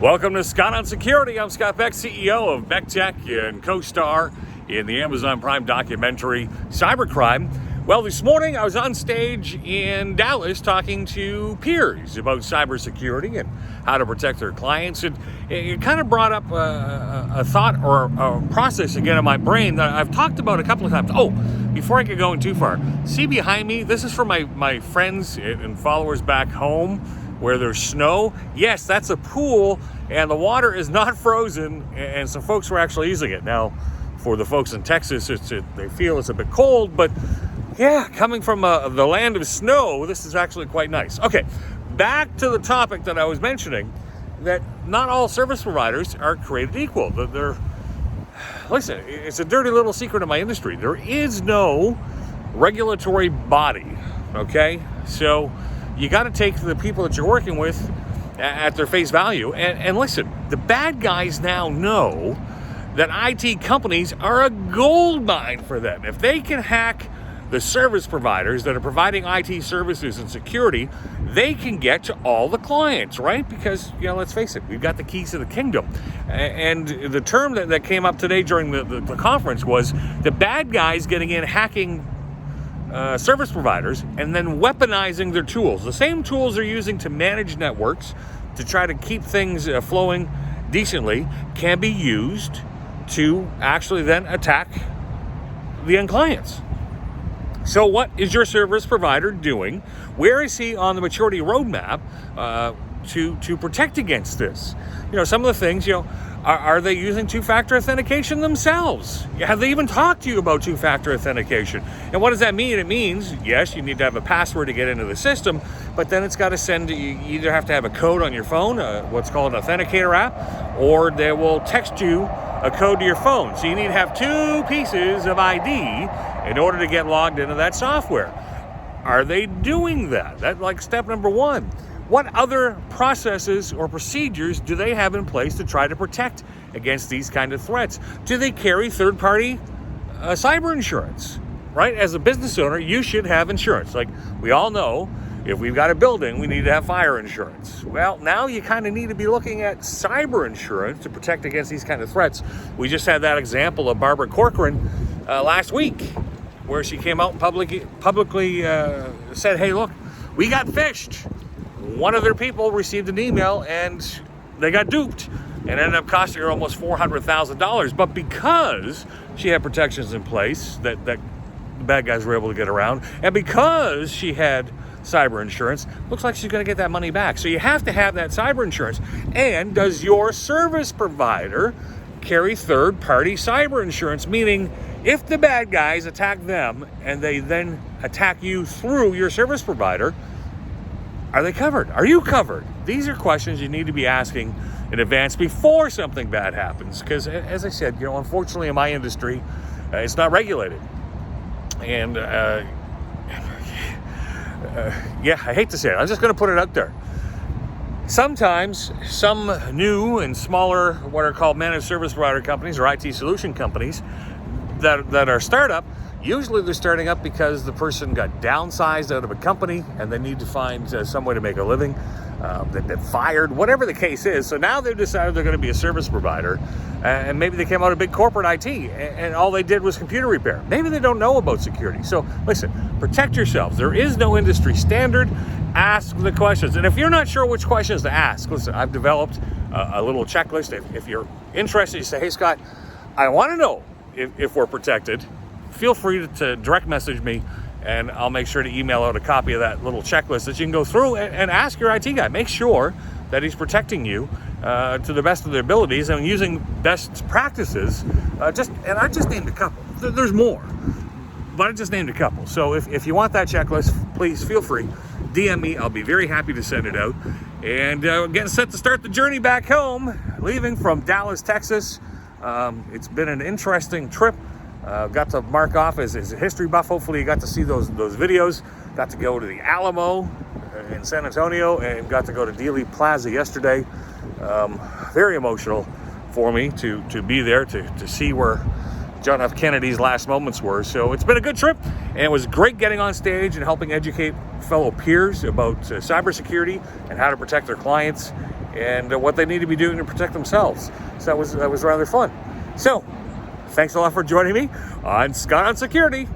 Welcome to Scott on Security. I'm Scott Beck, CEO of Beck Tech and co-star in the Amazon Prime documentary Cybercrime. Well, this morning I was on stage in Dallas talking to peers about cybersecurity and how to protect their clients. And it kind of brought up a thought or a process again in my brain that I've talked about a couple of times. Oh, before I get going too far, see behind me, this is for my friends and followers back home where there's snow. Yes, that's a pool, and the water is not frozen, and some folks were actually using it. Now, for the folks in Texas, they feel it's a bit cold, but yeah, coming from the land of snow, this is actually quite nice. Okay, back to the topic that I was mentioning, that not all service providers are created equal. Listen, it's a dirty little secret in my industry. There is no regulatory body, okay? So you got to take the people that you're working with at their face value. And listen, the bad guys now know that IT companies are a gold mine for them. If they can hack the service providers that are providing IT services and security, they can get to all the clients, right? Because, let's face it, we've got the keys to the kingdom. And the term that came up today during the conference was the bad guys getting in, hacking service providers, and then weaponizing their tools. The same tools they're using to manage networks to try to keep things flowing decently can be used to actually then attack the end clients. So what is your service provider doing? Where is he on the maturity roadmap to protect against this? Some of the things, are they using two-factor authentication themselves? Have they even talked to you about two-factor authentication? And what does that mean? It means, yes, you need to have a password to get into the system, but then it's got to you either have to have a code on your phone, what's called an authenticator app, or they will text you a code to your phone. So you need to have two pieces of ID in order to get logged into that software. Are they doing that? That's like step number one. What other processes or procedures do they have in place to try to protect against these kind of threats? Do they carry third-party cyber insurance? Right? As a business owner, you should have insurance. Like we all know, if we've got a building, we need to have fire insurance. Well, now you kind of need to be looking at cyber insurance to protect against these kind of threats. We just had that example of Barbara Corcoran last week, where she came out and publicly said, hey, look, we got phished. One of their people received an email and they got duped and ended up costing her almost $400,000. But because she had protections in place that the bad guys were able to get around, and because she had cyber insurance, looks like she's going to get that money back. So you have to have that cyber insurance. And does your service provider carry third-party cyber insurance? Meaning, if the bad guys attack them and they then attack you through your service provider, are they covered? Are you covered? These are questions you need to be asking in advance before something bad happens. Because as I said, unfortunately in my industry, it's not regulated. And I hate to say it. I'm just going to put it out there. Sometimes some new and smaller, what are called managed service provider companies or IT solution companies that are startup, usually they're starting up because the person got downsized out of a company and they need to find some way to make a living. They've been fired, whatever the case is. So now they've decided they're going to be a service provider, and maybe they came out of big corporate IT and all they did was computer repair. Maybe they don't know about security. So listen, protect yourselves. There is no industry standard. Ask the questions. And if you're not sure which questions to ask, listen, I've developed a little checklist. If you're interested, you say, hey, Scott, I want to know if we're protected. Feel free to direct message me, and I'll make sure to email out a copy of that little checklist that you can go through and ask your IT guy. Make sure that he's protecting you to the best of their abilities and using best practices. I just named a couple. There's more, but I just named a couple. So if you want that checklist, please feel free. DM me. I'll be very happy to send it out. And getting set to start the journey back home, leaving from Dallas, Texas. It's been an interesting trip. Got to mark off as a history buff. Hopefully you got to see those videos. Got to go to the Alamo in San Antonio and got to go to Dealey Plaza yesterday. Very emotional for me to be there, to see where John F. Kennedy's last moments were. So it's been a good trip, and it was great getting on stage and helping educate fellow peers about cybersecurity and how to protect their clients. and what they need to be doing to protect themselves. So that was rather fun. So, thanks a lot for joining me on Scott on Security.